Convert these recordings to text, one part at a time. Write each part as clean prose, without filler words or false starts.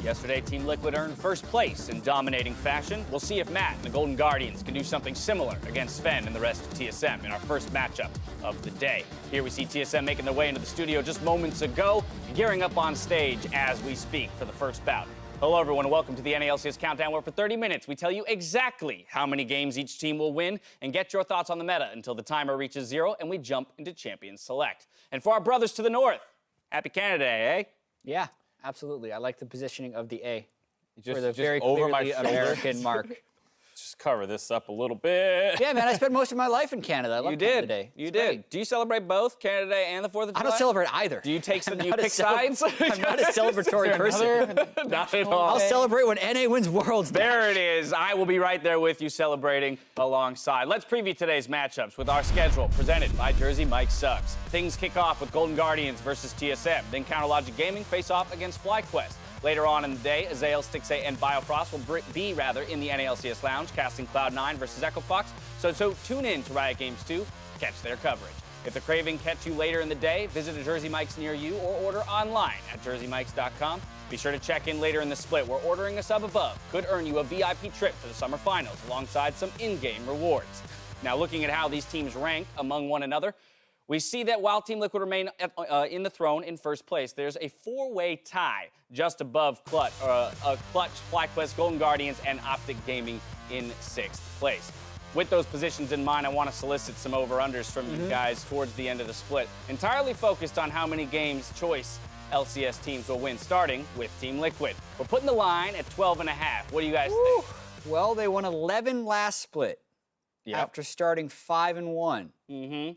Yesterday, Team Liquid earned first place in dominating fashion. We'll see if Matt and the Golden Guardians can do something similar against Sven and the rest of TSM in our first matchup of the day. Here we see TSM making their way into the studio just moments ago, gearing up on stage as we speak for the first bout. Hello, everyone, and welcome to the LCS Countdown, where for 30 minutes we tell you exactly how many games each team will win and get your thoughts on the meta until the timer reaches 0 and we jump into Champions Select. And for our brothers to the north, happy Canada Day, eh? Yeah, absolutely. I like the positioning of the A for the just very over my clearly shoulder. American mark. Just cover this up a little bit. Yeah, man, I spent most of my life in Canada. I love You Canada did. Day. You It's did. great. Do you celebrate both Canada Day and the 4th of July? I don't celebrate either. Do you take some? I'm Do you not a pick cele- sides? I'm not a celebratory person. Not at all. I'll celebrate when NA wins Worlds. There it is. I will be right there with you celebrating alongside. Let's preview today's matchups with our schedule presented by Jersey Mike Subs. Things kick off with Golden Guardians versus TSM. Then Counter Logic Gaming face off against FlyQuest. Later on in the day, Azael, Stixay, and Biofrost will be in the NALCS Lounge, casting Cloud9 versus Echo Fox. So tune in to Riot Games 2 to catch their coverage. If the craving catch you later in the day, visit a Jersey Mike's near you or order online at jerseymikes.com. Be sure to check in later in the split, where ordering a sub above could earn you a VIP trip to the Summer Finals alongside some in-game rewards. Now, looking at how these teams rank among one another, we see that while Team Liquid remain in the throne in first place, there's a four-way tie just above Clutch, FlyQuest, Golden Guardians, and Optic Gaming in 6th place. With those positions in mind, I want to solicit some over-unders from you guys towards the end of the split, entirely focused on how many games choice LCS teams will win, starting with Team Liquid. We're putting the line at 12.5. What do you guys think? Well, they won 11 last split after starting 5-1.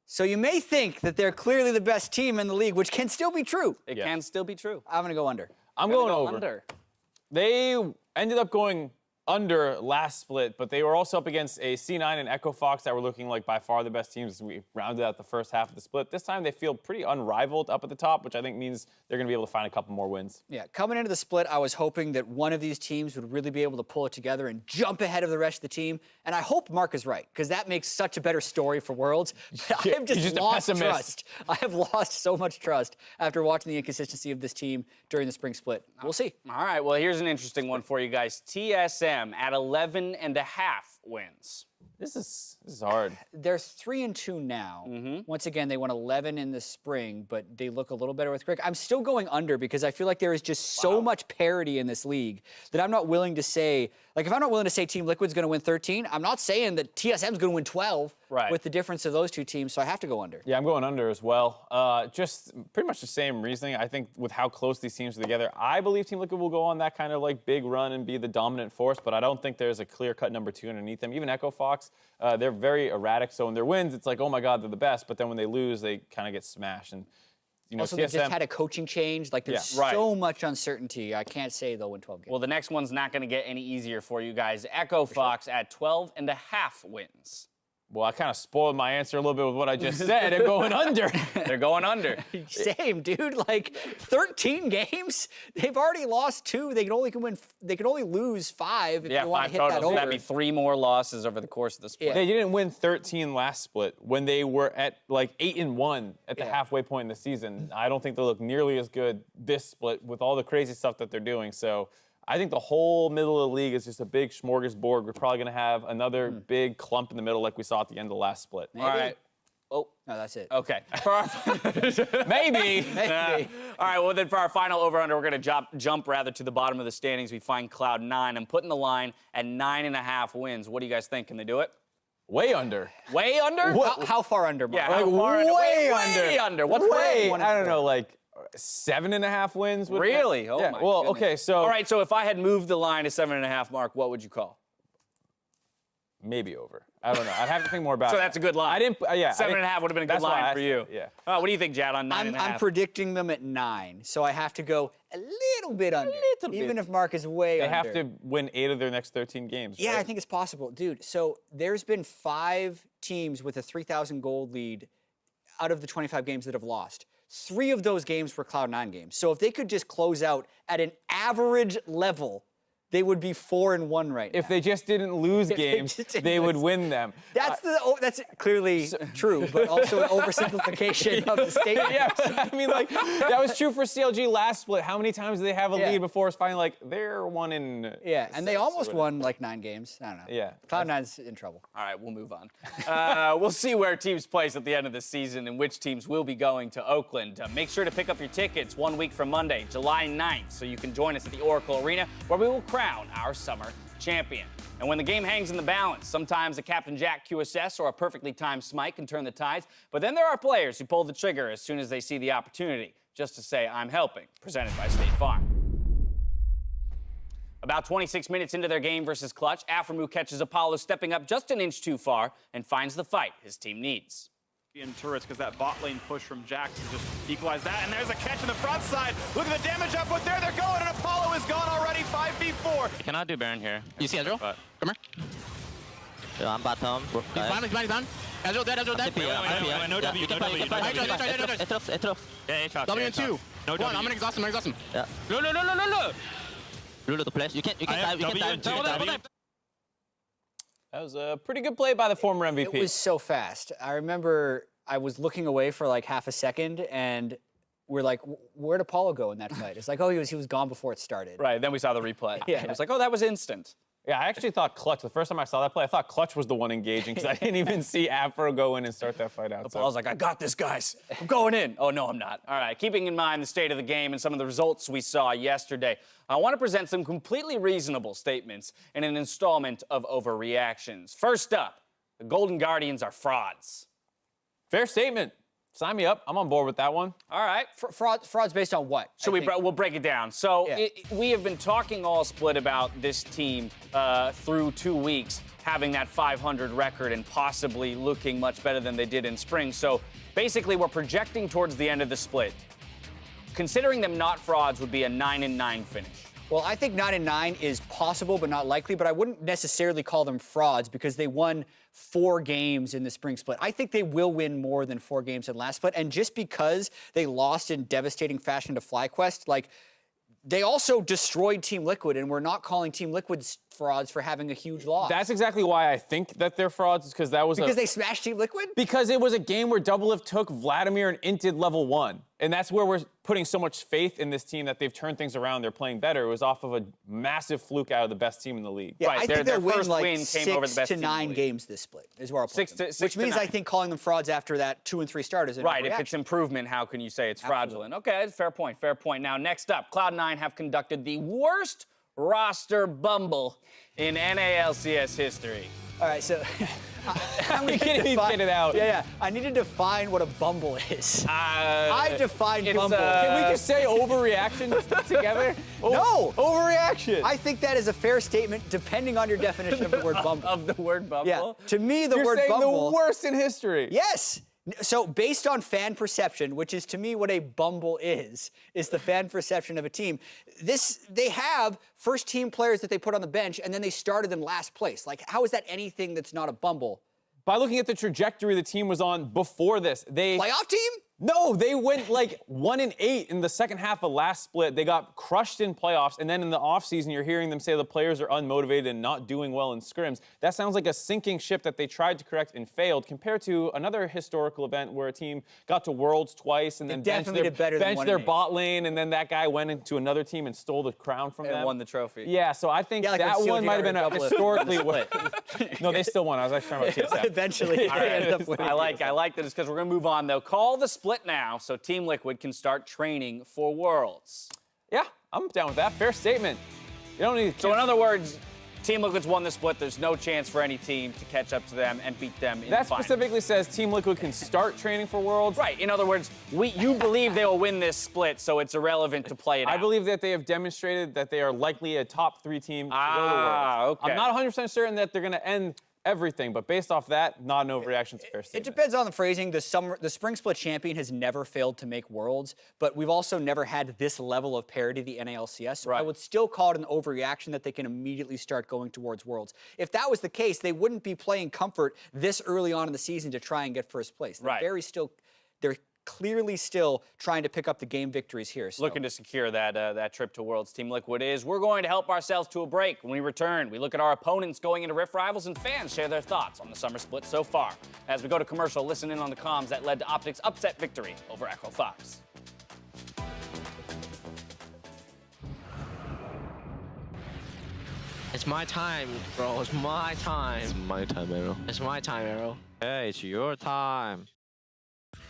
So you may think that they're clearly the best team in the league, which can still be true. It can still be true. I'm going to go under. I'm going over. They ended up going under last split, but they were also up against a C9 and Echo Fox that were looking like by far the best teams as we rounded out the first half of the split. This time they feel pretty unrivaled up at the top, which I think means they're going to be able to find a couple more wins. Yeah, coming into the split, I was hoping that one of these teams would really be able to pull it together and jump ahead of the rest of the team. And I hope Mark is right, because that makes such a better story for Worlds. But I have just lost trust. I have lost so much trust after watching the inconsistency of this team during the spring split. We'll see. All right, well, here's an interesting one for you guys. TSM at 11.5 wins. This is hard. They're 3-2 now. Once again, they won 11 in the spring, but they look a little better with Crick. I'm still going under because I feel like there is just so much parity in this league that I'm not willing to say, like if I'm not willing to say Team Liquid's going to win 13, I'm not saying that TSM's going to win 12 with the difference of those two teams, so I have to go under. Yeah, I'm going under as well. Just pretty much the same reasoning. I think with how close these teams are together, I believe Team Liquid will go on that kind of like big run and be the dominant force, but I don't think there's a clear-cut number 2 underneath them. Even Echo Fox, they're very erratic, so in their wins, it's like, oh my God, they're the best, but then when they lose, they kind of get smashed. And you know, also, they just had a coaching change. Like, there's so much uncertainty. I can't say they'll win 12 games. Well, the next one's not going to get any easier for you guys. Echo Fox at 12.5 wins. Well, I kind of spoiled my answer a little bit with what I just said. They're going under. They're going under. Same, dude. Like 13 games, they've already lost 2. They can only lose 5 if you want to hit that over. That'd be 3 more losses over the course of the split. They didn't win 13 last split when they were at like 8-1 at the halfway point in the season. I don't think they look nearly as good this split with all the crazy stuff that they're doing. So I think the whole middle of the league is just a big smorgasbord. We're probably going to have another big clump in the middle like we saw at the end of the last split. Maybe. All right. Oh, no, that's it. Okay. Maybe. All right, well, then for our final over-under, we're going to jump rather to the bottom of the standings. We find Cloud9. I'm putting the line at 9.5 wins. What do you guys think? Can they do it? Way under. Way under? How far under, Mark? Yeah, like way under. Way under. What's way? I don't know, like 7.5 wins. Really? Oh, yeah. my Well, goodness. okay, so. All right, so if I had moved the line to 7.5, Mark, what would you call? Maybe over. I don't know. I'd have to think more about it. So that's a good line. I didn't. Yeah. 7.5 would have been a good line for you. Yeah. What do you think, Jad, on 9.5? I'm predicting them at 9, so I have to go a little bit under. Even if Mark is way under. They have to win 8 of their next 13 games. Yeah, right? I think it's possible. Dude, so there's been 5 teams with a 3,000 gold lead out of the 25 games that have lost. 3 of those games were Cloud9 games. So if they could just close out at an average level they would be 4-1 right now. If they just didn't lose games, they would win them. That's that's clearly true, but also an oversimplification of the statement. Yeah, I mean, like, that was true for CLG last split. How many times did they have a lead before it's finally like, they're 1 in and they almost won like 9 games. I don't know. Yeah. Cloud9's in trouble. All right, we'll move on. We'll see where teams place at the end of the season and which teams will be going to Oakland. Make sure to pick up your tickets 1 week from Monday, July 9th, so you can join us at the Oracle Arena, where we will crown our summer champion. And when the game hangs in the balance, sometimes a Captain Jack QSS or a perfectly timed smite can turn the tides, but then there are players who pull the trigger as soon as they see the opportunity, just to say, I'm helping, presented by State Farm. About 26 minutes into their game versus Clutch, Aframu catches Apollo stepping up just an inch too far and finds the fight his team needs. In turrets, because that bot lane push from Jax to just equalize that. And there's a catch in the front side. Look at the damage output there. They're going, and Apollo is gone already. 5v4. You cannot do Baron here. You see Ezreal? But Come here. I'm bottom. He's down. Ezreal dead, Ezreal dead. No W. You can play. Aatrox. Yeah, Aatrox. W and 2. No Come W. on, I'm gonna exhaust him. Yeah. No. Lulu to flash. You can dive. You can dive. That was a pretty good play by the former MVP. It was so fast. I remember I was looking away for like half a second, and we're like, where'd Apollo go in that fight? It's like, oh, he was gone before it started. Right, then we saw the replay. Yeah. It was like, oh, that was instant. Yeah, I actually thought Clutch, the first time I saw that play, I thought Clutch was the one engaging because I didn't even see Afro go in and start that fight out. Apollo's like, I got this, guys. I'm going in. Oh, no, I'm not. All right, keeping in mind the state of the game and some of the results we saw yesterday, I want to present some completely reasonable statements in an installment of overreactions. First up, the Golden Guardians are frauds. Fair statement. Sign me up. I'm on board with that one. All right. Frauds based on what? We'll break it down. So Yeah. we have been talking all split about this team through 2 weeks having that 500 record and possibly looking much better than they did in spring. So basically, we're projecting towards the end of the split. Considering them not frauds would be a 9-9 finish. Well, I think 9-9 is possible, but not likely. But I wouldn't necessarily call them frauds because they won 4 games in the spring split. I think they will win more than 4 games in last split. And just because they lost in devastating fashion to FlyQuest, like, they also destroyed Team Liquid, and we're not calling Team Liquid's frauds for having a huge loss. That's exactly why I think that they're frauds, because that was because they smashed Team Liquid? Because it was a game where Doublelift took Vladimir and inted level 1. And that's where we're putting so much faith in this team that they've turned things around. They're playing better. It was off of a massive fluke out of the best team in the league. Yeah, Right, I think their they'll win first like win came over the 6 best to team in the 9 league. games this split is where I'll put them. Six Which to means I 9. think calling them frauds after that 2 and 3 start is an Right, if overreaction. it's improvement, how can you say it's fraudulent? Okay, fair point, fair point. Now, next up, Cloud9 have conducted the worst roster bumble in NALCS history. All right, so I'm You can't even get it out. Yeah. I need to define what a bumble is. I define it's, bumble. Can we just say overreaction together? No. Overreaction. I think that is a fair statement, depending on your definition of the word bumble. Of the word bumble? Yeah. To me, the You're word saying bumble. the worst in history. Yes. So based on fan perception, which is to me what a bumble is the fan perception of a team. They have first team players that they put on the bench, and then they started in last place. Like, how is that anything that's not a bumble? By looking at the trajectory the team was on before this, Playoff team? No, they went like 1-8 in the second half of last split. They got crushed in playoffs, and then in the offseason, you're hearing them say the players are unmotivated and not doing well in scrims. That sounds like a sinking ship that they tried to correct and failed, compared to another historical event where a team got to Worlds twice and then benched their bot lane, and then that guy went into another team and stole the crown from them. And won the trophy. Yeah, so I think like that when one might have been a Doublelift historically. No, they still won. I was actually talking about TSM. Eventually, All they ended up right. winning. I like that. It's because we're going to move on, though. Call the split now so Team Liquid can start training for Worlds. Yeah, I'm down with that. Fair statement. You don't need. So in other words, Team Liquid's won the split. There's no chance for any team to catch up to them and beat them in the That final. specifically says Team Liquid can start training for Worlds. Right. In other words, you believe they will win this split, so it's irrelevant to play it out. I believe that they have demonstrated that they are likely a top 3 team to go to Worlds. Okay. I'm not 100% certain that they're going to end everything, but based off that, not an overreaction. It's a fair It statement. depends on the phrasing. The spring split champion has never failed to make Worlds, but we've also never had this level of parity, the NALCS. So I would still call it an overreaction that they can immediately start going towards Worlds. If that was the case, they wouldn't be playing comfort this early on in the season to try and get first place. They're clearly still trying to pick up the game victories here. So. Looking to secure that trip to Worlds, Team Liquid is. We're going to help ourselves to a break. When we return, we look at our opponents going into Rift Rivals, and fans share their thoughts on the summer split so far. As we go to commercial, listen in on the comms that led to Optic's upset victory over Echo Fox. It's my time, bro. It's my time. It's my time, Arrow. It's my time, Arrow. Hey, it's your time.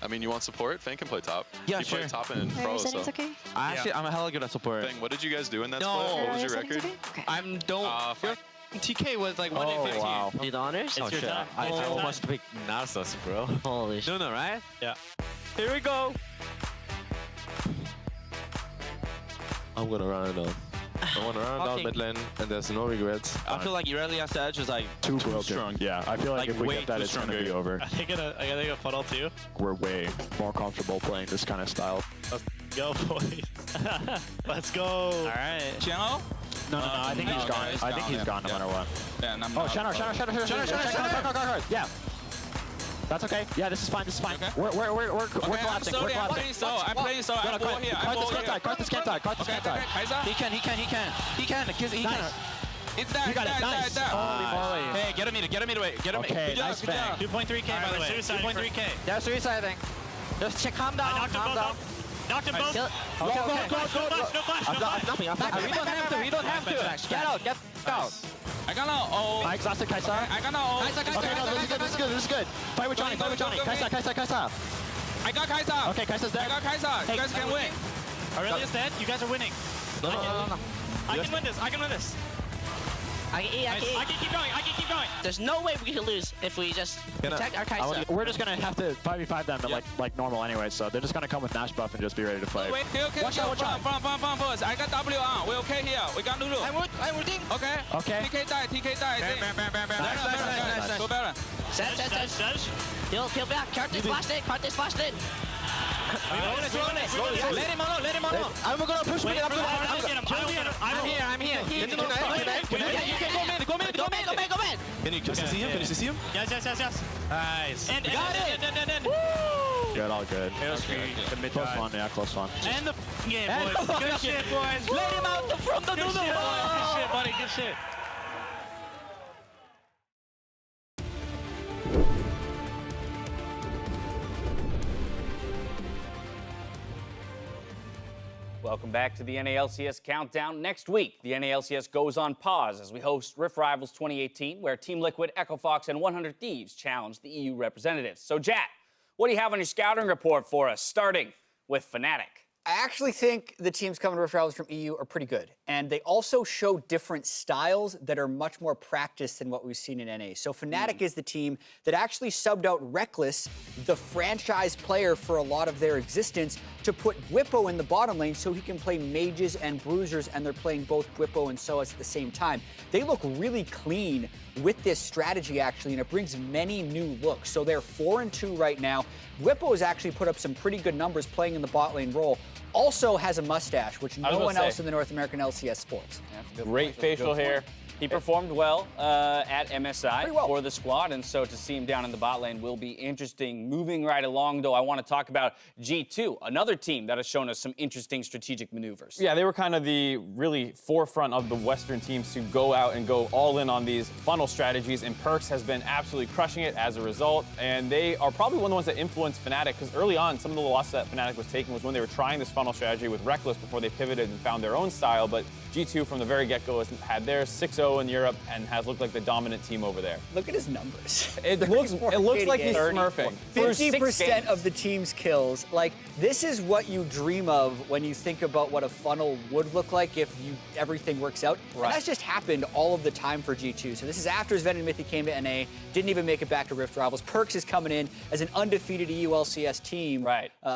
I mean, you want support? Fang can play top. Yeah, he sure. played top and Are pro, your so. settings okay? I'm hella good at support. Fang, what did you guys do in that No. split? What Are was your your settings record? okay? Okay. I'm don't. Fang. TK was like 1 in 15. wow. Did honors? Oh, shit. I almost picked Narsus, bro. Holy shit. No, right? Yeah. Here we go. I'm gonna run it down. I want to run it down Okay. mid lane, and there's no regrets. I feel like Irelia Sedge is like Too strong. Yeah, I feel like, if we way get that, too it's going to strong. be over. I think a funnel too. We're way more comfortable playing this kind of style. Let's go, boys. Let's go. All right. Channel? No, I think he's gone. I think he's gone no matter what. Yeah, and I'm Oh, not- Shadow. Yeah. That's okay. Yeah, this is fine. Okay. We're Okay, I'm collapsing. sorry, We're I'm collapsing. playing so. I'm playing so. I'm over here. I'm over here. Cart the scan side. Kaiser? He can. He can. It's there. You got it. Nice. Holy moly. Hey, get him either way. Get him. Okay, Good job, nice good job. bang. 2.3k by the way. 2.3k. They're suiciding. Just calm down. I knocked them both out. Knocked them both. Kill- Okay. No flash. I'm nothing. We don't have to. We don't have to. Get out. Get out. I got no O. I exhausted Kaisa. I got no O. Okay, no, this is good. Fight with Johnny. Kaisa. I got Kaiser. Okay, Kaisa's I dead. got Kaiser. You guys can win. Aurelia's dead. You guys are winning. No. I can win this. I can win this. I can eat. I can keep going. I can keep going. There's no way we can lose if we just protect our Kai'Sa. We're just gonna have to 5v5 them like normal anyway, so they're just gonna come with Nash buff and just be ready to fight. Wait, okay. Watch out. From first. I got W on. We're okay here. We got Lulu. I'm rooting. Okay. Okay. TK die. I think. Nice. Go better. Sedge. Kill back. Carter's flashed in. Let him alone. I'm gonna push me. I'm here. You can go mid. Can you see him? Yes. Nice. And Good, all good. Close one, yeah, close one. And the game, boys. Good shit, boys. Let him out from the Good shit, buddy. Good shit. Welcome back to the NALCS Countdown. Next week, the NALCS goes on pause as we host Rift Rivals 2018, where Team Liquid, Echo Fox, and 100 Thieves challenge the EU representatives. So, Jack, what do you have on your scouting report for us, starting with Fnatic? I actually think the teams coming to Rift Rivals from EU are pretty good. And they also show different styles that are much more practiced than what we've seen in NA. So Fnatic is the team that actually subbed out Reckless, the franchise player for a lot of their existence, to put Whippo in the bottom lane so he can play mages and bruisers, and they're playing both Whippo and Soas at the same time. They look really clean with this strategy, actually, and it brings many new looks. So they're 4-2 right now. Whippo has actually put up some pretty good numbers playing in the bot lane role. Also has a mustache, which no one else in the North American LCS sports. Great facial hair. He performed well at MSI for the squad, and so to see him down in the bot lane will be interesting. Moving right along, though, I want to talk about G2, another team that has shown us some interesting strategic maneuvers. Yeah, they were kind of the really forefront of the Western teams to go out and go all in on these funnel strategies, and Perkz has been absolutely crushing it as a result, and they are probably one of the ones that influenced Fnatic, because early on, some of the losses that Fnatic was taking was when they were trying this funnel strategy with Reckless before they pivoted and found their own style, but G2 from the very get-go has had their 6-0 in Europe and has looked like the dominant team over there. Look at his numbers. It looks like he's smurfing. 50% of the team's kills. Like, this is what you dream of when you think about what a funnel would look like if everything works out. Right. And that's just happened all of the time for G2. So this is after Sven and Mithy came to NA, didn't even make it back to Rift Rivals. Perkz is coming in as an undefeated EU LCS team,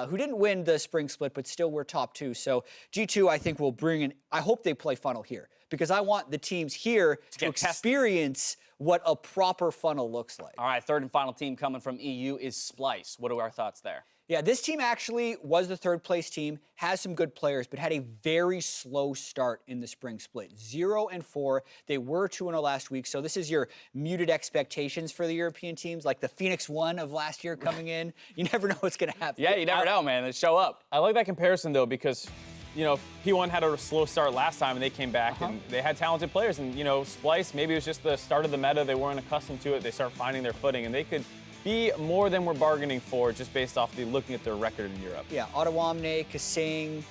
who didn't win the spring split, but still were top 2. So G2, I think, will bring in, I hope they play funnel here, because I want the teams here to get tested. experience what a proper funnel looks like. All right, third and final team coming from EU is Splice. What are our thoughts there? Yeah, this team actually was the third place team, has some good players, but had a very slow start in the spring split. 0-4. They were 2-0 last week, so this is your muted expectations for the European teams, like the Phoenix 1 of last year coming in. You never know what's going to happen. Yeah, you never know, man. They show up. I like that comparison, though, because, you know, P1 had a slow start last time, and they came back, and they had talented players. And, you know, Splice, maybe it was just the start of the meta. They weren't accustomed to it. They start finding their footing, and they could be more than we're bargaining for just based off looking at their record in Europe. Yeah, Ottawamne, Kasing.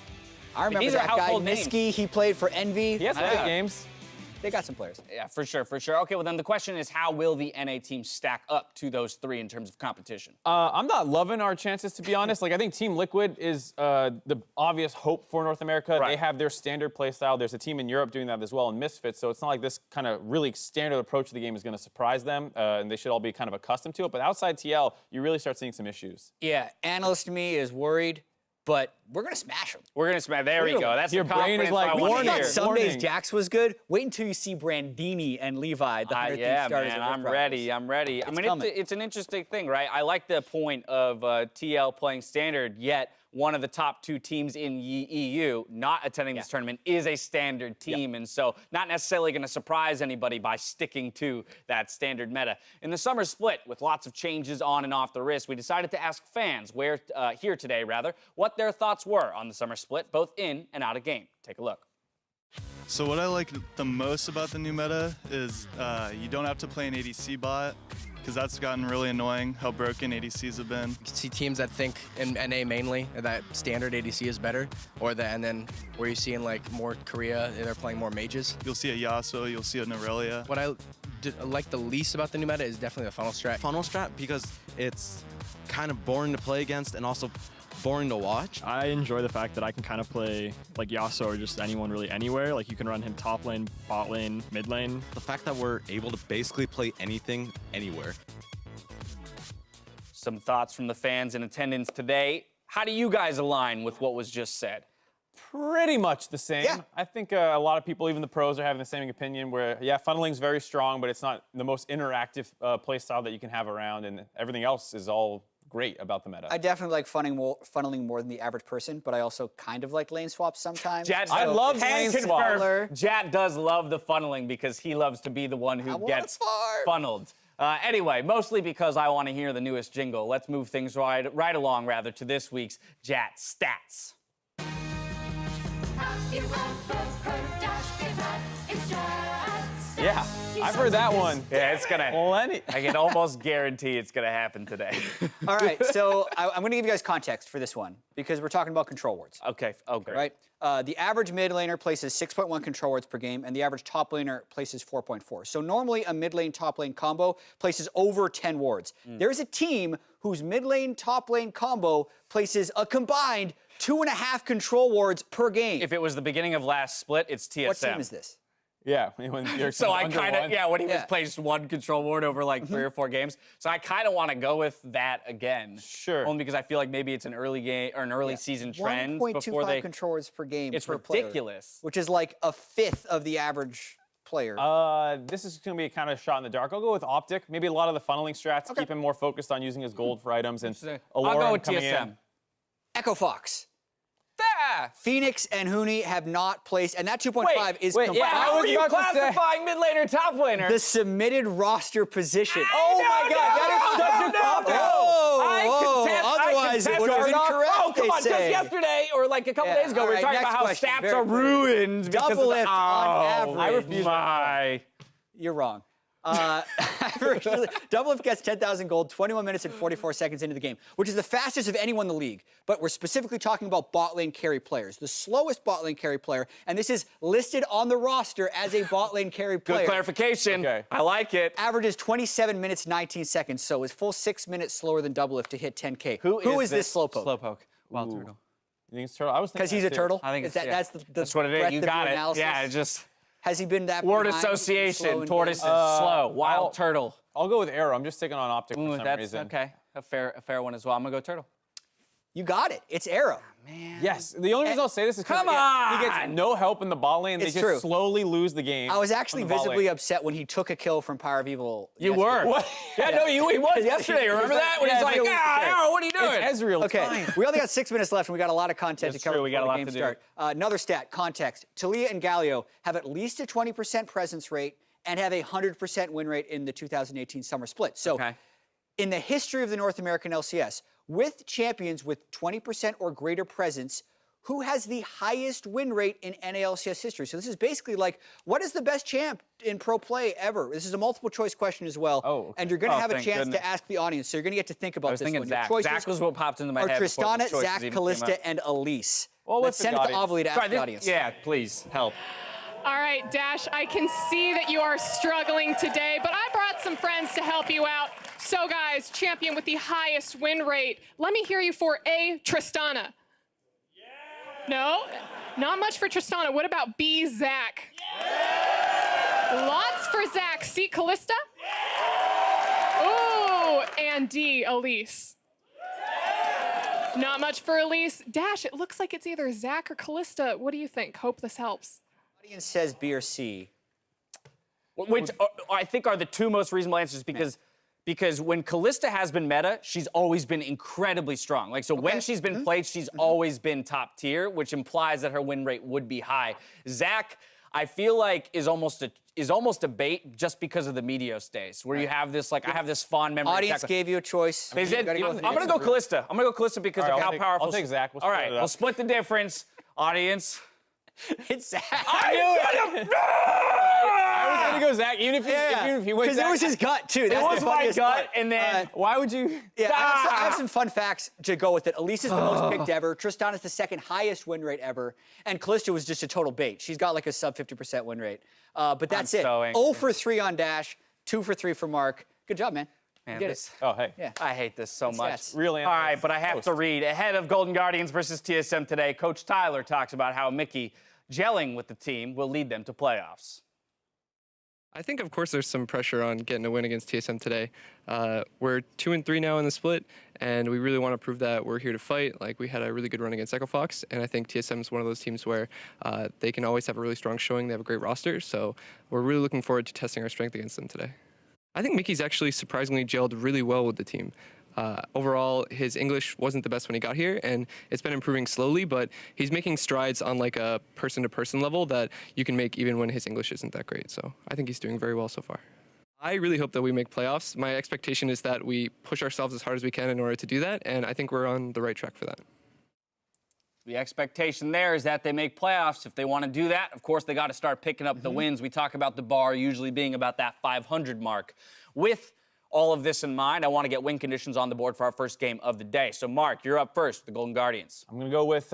I remember these are that guy, household names. Niski. He played for Envy. He has some good games. They got some players. Yeah, for sure, for sure. Okay, well then the question is, how will the NA team stack up to those three in terms of competition? I'm not loving our chances, to be honest. Like, I think Team Liquid is the obvious hope for North America. Right. They have their standard play style. There's a team in Europe doing that as well in Misfits, so it's not like this kind of really standard approach to the game is going to surprise them, and they should all be kind of accustomed to it. But outside TL, you really start seeing some issues. Yeah, analyst me is worried, but we're going to smash them. We're gonna smash. There we go. That's Your the brain is confidence like, I want warning. to hear. Some days Warning. Jax was good. Wait until you see Brandini and Levi, the 100th Yeah, starters. man, of I'm Rift ready. Rivals. I'm ready. I mean, coming. it's an interesting thing, right? I like the point of TL playing standard, yet one of the top two teams in EU not attending this tournament is a standard team, and so not necessarily going to surprise anybody by sticking to that standard meta. In the summer split, with lots of changes on and off the wrist, we decided to ask fans here today, what their thoughts were on the summer split, both in and out of game. Take a look. So what I like the most about the new meta is you don't have to play an ADC bot, because that's gotten really annoying how broken ADCs have been. You can see teams that think in NA mainly that standard ADC is better, and then where you see in like more Korea, they're playing more mages. You'll see a Yasuo, you'll see a Norelia. What I like the least about the new meta is definitely the funnel strat. Funnel strat because it's kind of boring to play against and also boring to watch. I enjoy the fact that I can kind of play like Yasuo or just anyone really anywhere. Like you can run him top lane, bot lane, mid lane. The fact that we're able to basically play anything, anywhere. Some thoughts from the fans in attendance today. How do you guys align with what was just said? Pretty much the same. Yeah. I think a lot of people, even the pros, are having the same opinion where, yeah, funneling's very strong, but it's not the most interactive play style that you can have around, and everything else is all great about the meta. I definitely like funneling more than the average person, but I also kind of like lane swaps sometimes. I love lane swap. swap. Jat does love the funneling because he loves to be the one who gets funneled. Anyway, mostly because I want to hear the newest jingle. Let's move things right along, to this week's Jat Stats. Yeah, I've heard that one. Yeah, it's gonna. Plenty. I can almost guarantee it's gonna happen today. All right, so I'm going to give you guys context for this one because we're talking about control wards. Okay. Oh, great. Right? The average mid laner places 6.1 control wards per game, and the average top laner places 4.4. So normally a mid lane top lane combo places over 10 wards. There's a team whose mid lane top lane combo places a combined 2.5 control wards per game. If it was the beginning of last split, it's TSM. What team is this? Yeah, when you're So I under kind of, one. when he was placed one control ward over like 3 or 4 games. So I kind of want to go with that again. Sure. Only because I feel like maybe it's an early game or an early season trend 1.25 before they. control wards per game. It's per player, ridiculous. which is like a fifth of the average player. This is going to be a kind of shot in the dark. I'll go with Optic. Maybe a lot of the funneling strats keep him more focused on using his gold for items and I'll go Aloran with coming TSM. in. Echo Fox. Ah! Phoenix and Huni have not placed, and that 2.5 is wait, combined. yeah, How are was you about to say- classifying mid laner, top laner? The submitted roster position. Oh my God, that is such a cop-out. Otherwise it would have been correct. Oh, come on, they just say. yesterday or like a couple days ago, all we were right, talking next about how question, stats very are clear. ruined because Double of the, lift on average. I refuse my. You're wrong. Double Lift gets 10,000 gold 21 minutes and 44 seconds into the game, which is the fastest of anyone in the league. But we're specifically talking about bot lane carry players. The slowest bot lane carry player, and this is listed on the roster as a bot lane carry player. Good clarification. Okay. I like it. Averages 27 minutes, 19 seconds, so is full 6 minutes slower than Double Lift to hit 10K. Who is this Slowpoke? Slowpoke. Wild Turtle. You think it's turtle? I was thinking Because he's a that too. turtle? I think Is that, it's, yeah. that's what it is. breadth You of got your it. analysis? Yeah, it just Has he been that word behind, slow association. in Tortoise is game? slow. Wild I'll- Turtle. I'll go with Arrow. I'm just sticking on Optic for some That's reason. okay. A fair one as well. I'm gonna go Turtle. You got it. It's Arrow. Yes. The only reason I'll say this is because Come on! he gets no help in the bot lane. They It's just true. slowly lose the game. I was actually from the bot visibly lane. upset when he took a kill from Power of Evil. You yesterday. were. What? Yeah, no, he was yesterday. Remember that? When he's like, Arrow, what are you doing? It's Ezreal. Okay, Fine. we only got 6 minutes left, and we got a lot of content That's to cover true, we got before a the lot game to do. start. Another stat, context. Talia and Galio have at least a 20% presence rate and have a 100% win rate in the 2018 summer split. So, in the history of the North American LCS, with champions with 20% or greater presence, who has the highest win rate in NALCS history? So this is basically like, what is the best champ in pro play ever? This is a multiple choice question as well. Oh, okay. And you're going to have a thank chance goodness. to ask the audience. So you're going to get to think about I was this thinking one. Zach. Your choices Zach was what popped into my are head. before the Tristana, choices Zach, even came Callista, up. and Elise. Well, Let's send it to Avli to ask Try the this. audience. Yeah, please, help. All right, Dash, I can see that you are struggling today, but I brought some friends to help you out. So, guys, champion with the highest win rate. Let me hear you for A, Tristana. No? Not much for Tristana. What about B, Zach? Lots for Zach. C, Callista? Ooh, and D, Elise. Not much for Elise. Dash, it looks like it's either Zach or Callista. What do you think? Hope this helps. Audience says B or C. Which I think are the two most reasonable answers because when Callista has been meta, she's always been incredibly strong. Like, so when she's been played, she's always been top tier, which implies that her win rate would be high. Zach, I feel like is almost a bait just because of the Meteos days, where you have this, like, I have this fond memory. Audience gave you a choice. They said, I'm going to go Callista. I'm going to go Callista because of how powerful. I'll take Zach. We'll All split right, it up. we'll split the difference. Audience. It's Zach. I knew it! I was going to go Zach, even if he went Because Zach. it was his gut, too. It That's was the my funniest gut, part. and then Why would you? Yeah, I have some fun facts to go with it. Elise is the most picked ever. Tristan is the second highest win rate ever. And Callista was just a total bait. She's got like a sub 50% win rate. But that's it. so 0 for 3 on Dash, 2 for 3 for Mark. Good job, man. Man, You get this- it. Oh, hey. Yeah. I hate this so much. stats. Real All right, but I have to read. Ahead of Golden Guardians versus TSM today, Coach Tyler talks about how Mickey gelling with the team will lead them to playoffs. I think, of course, there's some pressure on getting a win against TSM today. We're 2-3 now in the split, and we really want to prove that we're here to fight. Like, we had a really good run against Echo Fox, and I think TSM is one of those teams where they can always have a really strong showing. They have a great roster, so we're really looking forward to testing our strength against them today. I think Mickey's actually surprisingly gelled really well with the team. Overall, his English wasn't the best when he got here, and it's been improving slowly, but he's making strides on like a person-to-person level that you can make even when his English isn't that great. So I think he's doing very well so far. I really hope that we make playoffs. My expectation is that we push ourselves as hard as we can in order to do that, and I think we're on the right track for that. The expectation there is that they make playoffs. If they want to do that, of course, they got to start picking up the wins. We talk about the bar usually being about that 500 mark. With all of this in mind, I want to get win conditions on the board for our first game of the day. So, Mark, you're up first, the Golden Guardians. I'm going to go with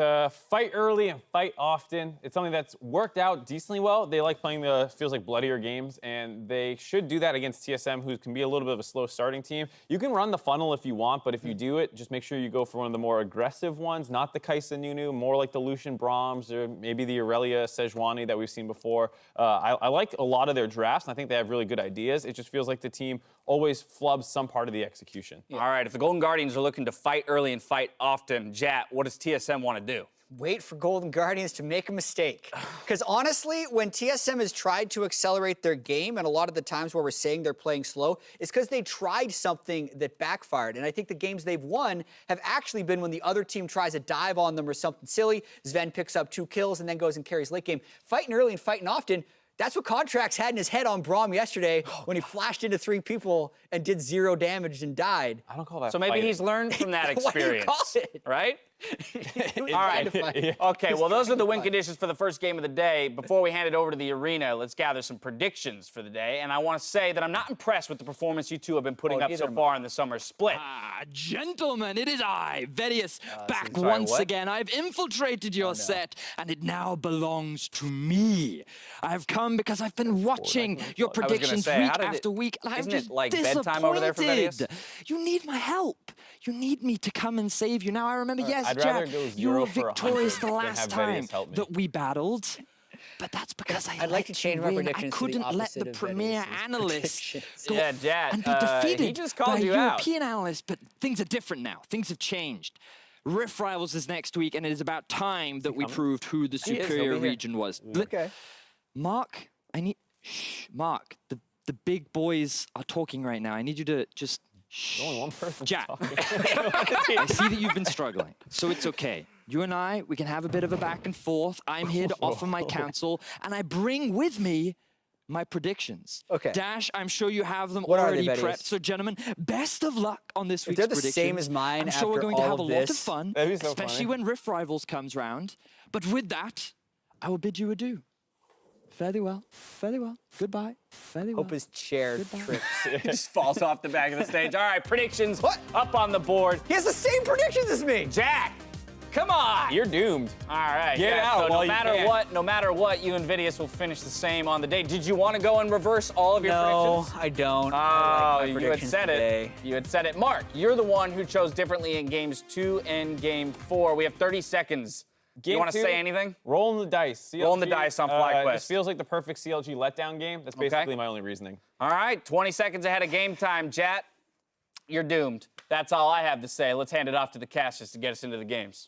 fight early and fight often. It's something that's worked out decently well. They like playing the, feels like, bloodier games, and they should do that against TSM, who can be a little bit of a slow starting team. You can run the funnel if you want, but if you do it, just make sure you go for one of the more aggressive ones, not the Kaisa Nunu, more like the Lucian Brahms or maybe the Aurelia Sejuani that we've seen before. I like a lot of their drafts, and I think they have really good ideas. It just feels like the team always flubs some part of the execution. All right, if the Golden Guardians are looking to fight early and fight often, Jat, what does TSM want to do? Wait for Golden Guardians to make a mistake. Because honestly, when TSM has tried to accelerate their game, and a lot of the times where we're saying they're playing slow, it's because they tried something that backfired. And I think the games they've won have actually been when the other team tries a dive on them or something silly. Sven picks up 2 kills and then goes and carries late game. Fighting early and fighting often, that's what Contracts had in his head on Braum yesterday when he flashed into 3 people and did 0 damage and died. I don't call that So maybe fighting. he's learned from that Why do you experience, call it? right? All right. Okay, well, those are the win conditions for the first game of the day. Before we hand it over to the arena, let's gather some predictions for the day. And I want to say that I'm not impressed with the performance you two have been putting up so far in the summer split. Gentlemen, it is I, Vedius, back sorry, once what? again. I've infiltrated your set, and it now belongs to me. I've come because I've been watching your predictions say, week how did after week, and I'm isn't just it like disappointed. bedtime over there for Vedius? You need my help. You need me to come and save you. Now, I remember, yes, I'd rather Jack, go you were 0 for 100 victorious the than last have time Vedius help me. that we battled. But that's because I'd like to change my win. I predictions to the couldn't let opposite the of premier Vedius's analyst predictions. go Yeah, Jat, and be he defeated just by called you out. European analysts. But things are different now. Things have changed. Rift Rivals is next week, and it is about time that we proved who the superior region was. Okay. Mark, Mark, the big boys are talking right now. I need you to just There's only one person Jack. talking. I see that you've been struggling, so it's okay. You and I, we can have a bit of a back and forth. I'm here to offer my counsel, and I bring with me my predictions. Okay. Dash, I'm sure you have them What are they, already Betty? prepped. So, gentlemen, best of luck on this If week's they're the predictions. same as mine I'm sure we're after going to all have a of lot of this, fun, that'd be so especially funny. when Rift Rivals comes round. But with that, I will bid you adieu. Fairly well. Fairly well. Goodbye. Fairly well. Hope his chair Goodbye. trips. He just falls off the back of the stage. All right, predictions up on the board. He has the same predictions as me. Jack, come on. You're doomed. All right. Get yeah, out so while no you matter can. what, no matter what, you and Vidius will finish the same on the day. Did you want to go and reverse all of your predictions? No, I don't. Oh, I like my you had predictions said today. it. You had said it. Mark, you're the one who chose differently in games 2 and game 4. We have 30 seconds. You want to say anything? Rolling the dice. CLG, Rolling the dice on FlyQuest. This feels like the perfect CLG letdown game. That's basically my only reasoning. All right, 20 seconds ahead of game time. Jat, you're doomed. That's all I have to say. Let's hand it off to the casters to get us into the games.